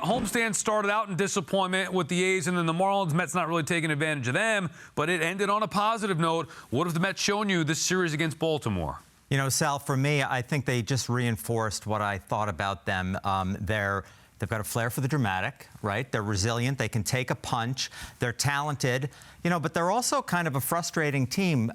Homestand started out in disappointment with the A's and then the Marlins. Mets not really taking advantage of them, but it ended on a positive note. What have the Mets shown you this series against Baltimore? You know, Sal, for me, I think they just reinforced what I thought about them. They've got a flair for the dramatic, right? They're resilient. They can take a punch. They're talented, you know, but they're also kind of a frustrating team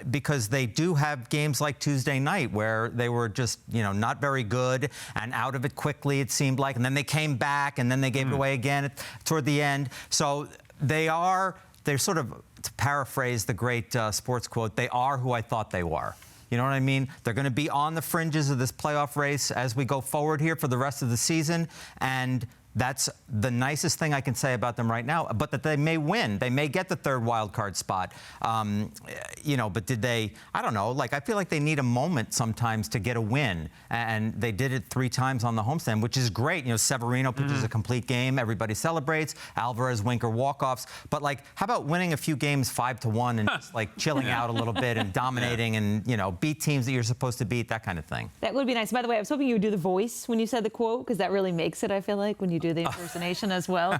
because they do have games like Tuesday night where they were just, you know, not very good and out of it quickly, it seemed like. And then they came back and then they gave it away again toward the end. So they're sort of, to paraphrase the great sports quote, they are who I thought they were. You know what I mean? They're going to be on the fringes of this playoff race as we go forward here for the rest of the season, and that's the nicest thing I can say about them right now. But that they may win. They may get the third wild card spot. You know, but did they? I don't know. Like, I feel like they need a moment sometimes to get a win. And they did it 3 times on the homestand, which is great. You know, Severino pitches a complete game. Everybody celebrates. Alvarez, Winker, walk-offs. But, like, how about winning a few games 5-1 and just, like, chilling out a little bit and dominating and, you know, beat teams that you're supposed to beat, that kind of thing. That would be nice. By the way, I was hoping you would do the voice when you said the quote, because that really makes it, I feel like, when you do the impersonation as well.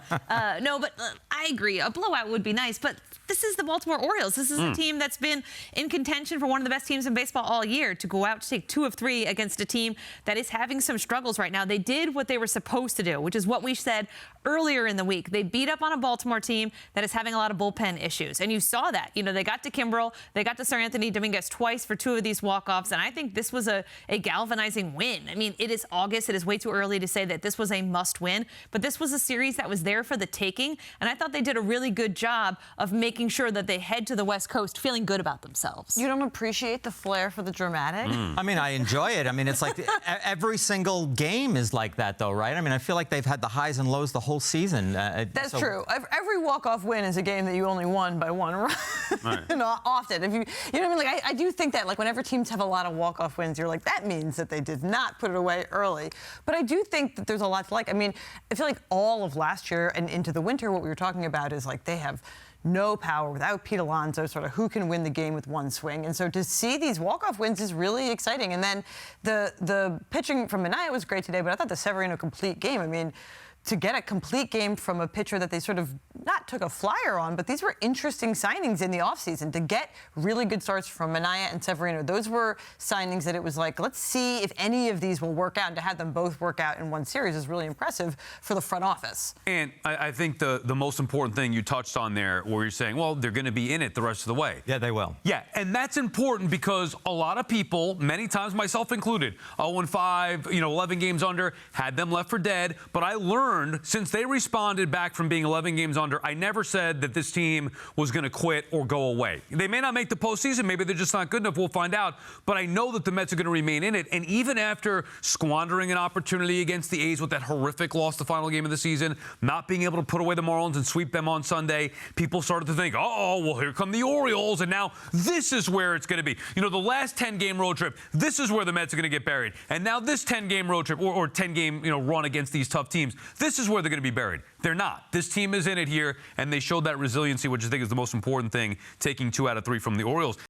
No, but I agree. A blowout would be nice, but this is the Baltimore Orioles. This is a team that's been in contention for one of the best teams in baseball all year. To go out to take 2 of 3 against a team that is having some struggles right now. They did what they were supposed to do, which is what we said earlier in the week. They beat up on a Baltimore team that is having a lot of bullpen issues, and you saw that. You know, they got to Kimbrel, they got to Sir Anthony Dominguez twice for 2 of these walk-offs, and I think this was a galvanizing win. I mean, it is August. It is way too early to say that this was a must-win, but this was a series that was there for the taking, and I thought they did a really good job of making sure that they head to the West Coast feeling good about themselves. You don't appreciate the flair for the dramatic? I mean, I enjoy it. I mean, it's like every single game is like that, though, right? I mean, I feel like they've had the highs and lows the whole season. That's true. Every walk-off win is a game that you only won by 1 run. Right. You know, often. If you know what I mean? Like, I do think that, like, whenever teams have a lot of walk-off wins, you're like, that means that they did not put it away early. But I do think that there's a lot to like. I mean, I feel like all of last year and into the winter, what we were talking about is, like, they have no power without Pete Alonso, sort of who can win the game with 1 swing. And so to see these walk-off wins is really exciting. And then the pitching from Minaya was great today, but I thought the Severino complete game, I mean, to get a complete game from a pitcher that they sort of not took a flyer on, but these were interesting signings in the offseason. To get really good starts from Minaya and Severino, those were signings that it was like, let's see if any of these will work out. And to have them both work out in one series is really impressive for the front office. And I think the most important thing you touched on there, where you're saying, well, they're going to be in it the rest of the way. Yeah, they will. Yeah, and that's important because a lot of people, many times myself included, 0-5, you know, 11 games under, had them left for dead. But I learned since they responded back from being 11 games under, I never said that this team was going to quit or go away. They may not make the postseason. Maybe they're just not good enough. We'll find out. But I know that the Mets are going to remain in it. And even after squandering an opportunity against the A's with that horrific loss, the final game of the season, not being able to put away the Marlins and sweep them on Sunday, people started to think, oh, well, here come the Orioles. And now this is where it's going to be. You know, the last 10-game road trip, this is where the Mets are going to get buried. And now this 10-game road trip or 10-game, you know, run against these tough teams, this is where they're going to be buried. They're not. This team is in it here, and they showed that resiliency, which I think is the most important thing, taking 2 out of 3 from the Orioles.